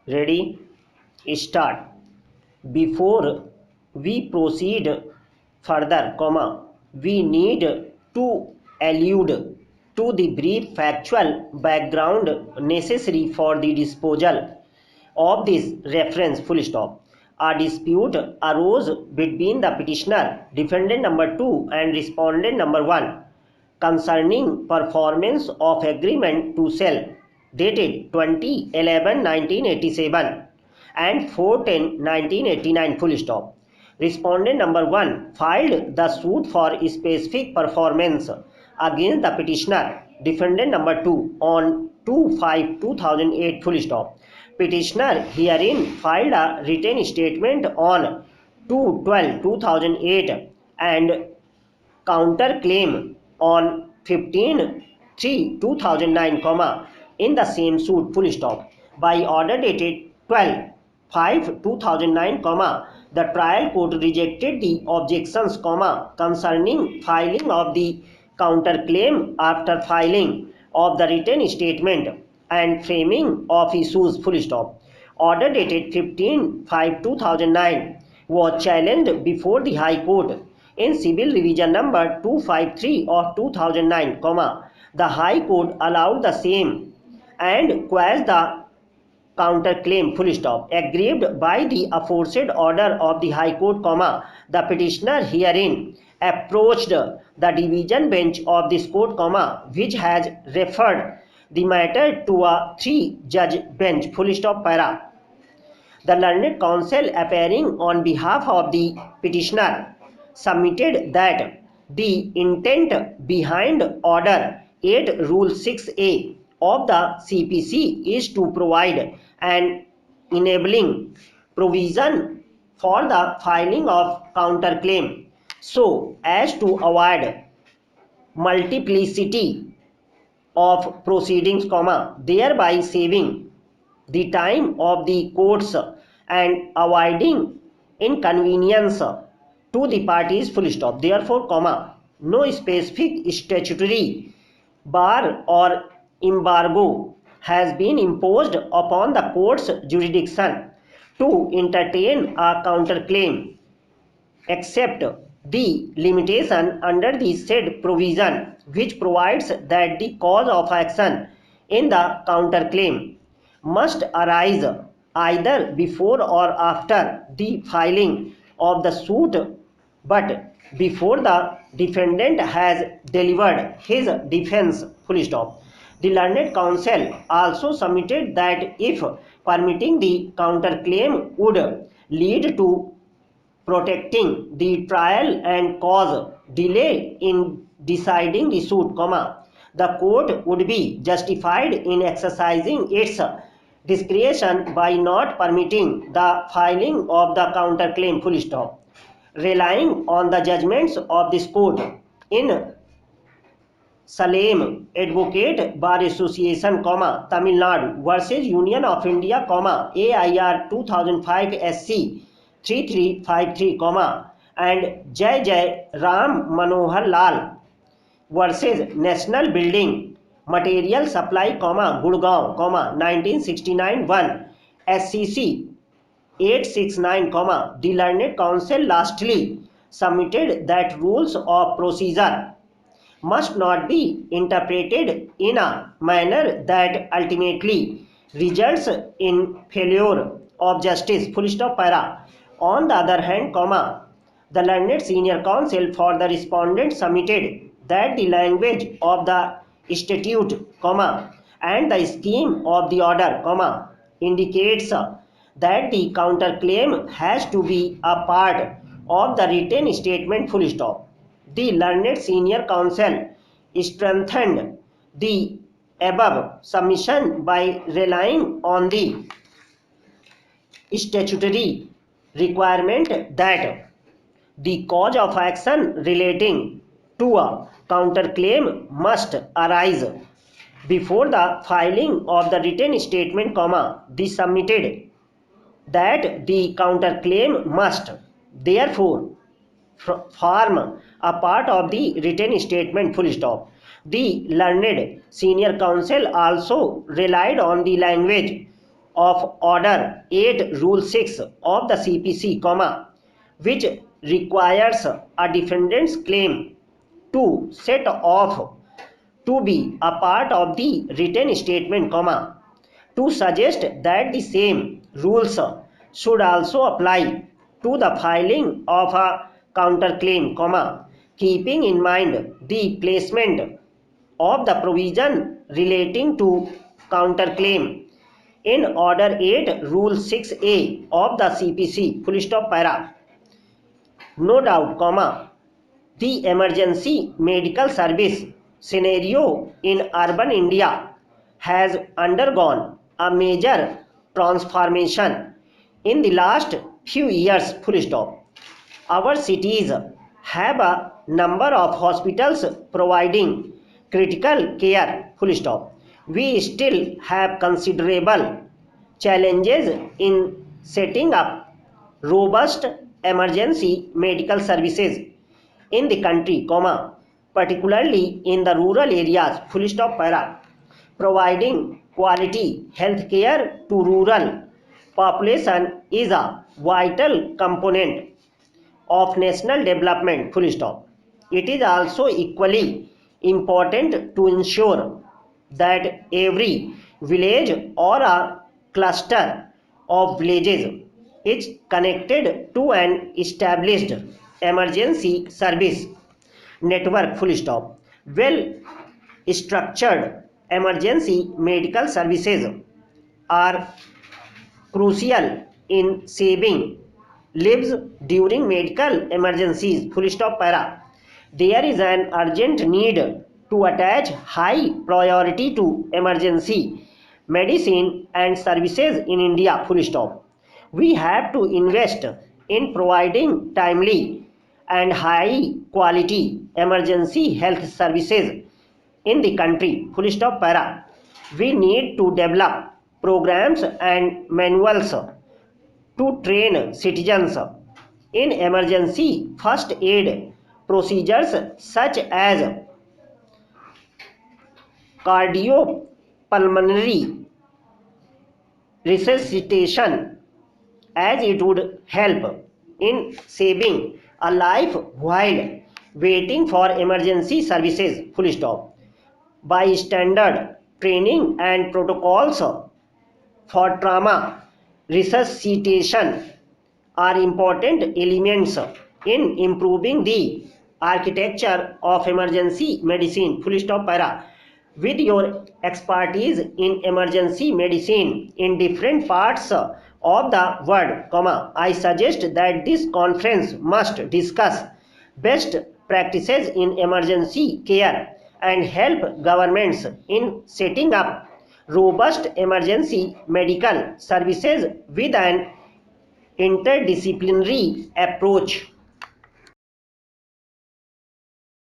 Ready? Start. Before we proceed further, we need to allude to the brief factual background necessary for the disposal of this reference. Full stop. A dispute arose between the petitioner, defendant number 2, and respondent number 1 concerning performance of agreement to sell dated 20/11/1987 and 4/10/1989. Full stop. Respondent number 1 filed the suit for specific performance against the petitioner, defendant number 2, on 2/5/2008. Full stop. Petitioner herein filed a written statement on 2/12/2008 and counterclaim on 15/3/2009, in the same suit. Full stop. By order dated 12/5/2009, the trial court rejected the objections, concerning filing of the counterclaim after filing of the written statement and framing of issues. Full stop. Order dated 15/5/2009 was challenged before the High Court in Civil Revision number 253 of 2009, the High Court allowed the same and quashed the counterclaim. Full stop. Aggrieved by the aforesaid order of the High Court, the petitioner herein approached the division bench of this court, which has referred the matter to a 3-judge bench. Full stop. Para. The learned counsel appearing on behalf of the petitioner submitted that the intent behind Order 8 Rule 6A of the CPC is to provide an enabling provision for the filing of counterclaim so as to avoid multiplicity of proceedings, thereby saving the time of the courts and avoiding inconvenience to the parties. Full stop. Therefore, no specific statutory bar or embargo has been imposed upon the court's jurisdiction to entertain a counterclaim, except the limitation under the said provision, which provides that the cause of action in the counterclaim must arise either before or after the filing of the suit, but before the defendant has delivered his defense. Full stop. The learned counsel also submitted that if permitting the counterclaim would lead to protecting the trial and cause delay in deciding the suit, the court would be justified in exercising its discretion by not permitting the filing of the counterclaim. Full stop. Relying on the judgments of this court in Salem Advocate Bar Association, Tamil Nadu versus Union of India, AIR 2005 SC 3353, and Jai Jai Ram Manohar Lal versus National Building Material Supply, Gurgaon, 1969 1 SCC 869, the learned counsel lastly submitted that rules of procedure must not be interpreted in a manner that ultimately results in failure of justice. Full stop. Para. On the other hand, the learned senior counsel for the respondent submitted that the language of the statute, and the scheme of the order, indicates that the counterclaim has to be a part of the written statement. Full stop. The learned senior counsel strengthened the above submission by relying on the statutory requirement that the cause of action relating to a counterclaim must arise before the filing of the written statement, the submitted that the counterclaim must therefore form a part of the written statement. Full stop. The learned senior counsel also relied on the language of Order 8 Rule 6 of the CPC, which requires a defendant's claim to set off to be a part of the written statement, to suggest that the same rules should also apply to the filing of a counterclaim, keeping in mind the placement of the provision relating to counterclaim in Order 8 Rule 6A of the CPC, full stop, para. No doubt, the emergency medical service scenario in urban India has undergone a major transformation in the last few years, full stop. Our cities have a number of hospitals providing critical care, full stop. We still have considerable challenges in setting up robust emergency medical services in the country, particularly in the rural areas, full stop, para. Providing quality health care to rural population is a vital component of national development, full stop. It is also equally important to ensure that every village or a cluster of villages is connected to an established emergency service network, full stop. Well structured emergency medical services are crucial in saving lives during medical emergencies, full stop, para. There is an urgent need to attach high priority to emergency medicine and services in India, full stop. We have to invest in providing timely and high quality emergency health services in the country, full stop, para. We need to develop programs and manuals to train citizens in emergency first aid procedures such as cardiopulmonary resuscitation, as it would help in saving a life while waiting for emergency services, full stop. By standard training and protocols for trauma resuscitation are important elements in improving the architecture of emergency medicine, full stop, para. With your expertise in emergency medicine in different parts of the world, I suggest that this conference must discuss best practices in emergency care and help governments in setting up robust emergency medical services with an interdisciplinary approach.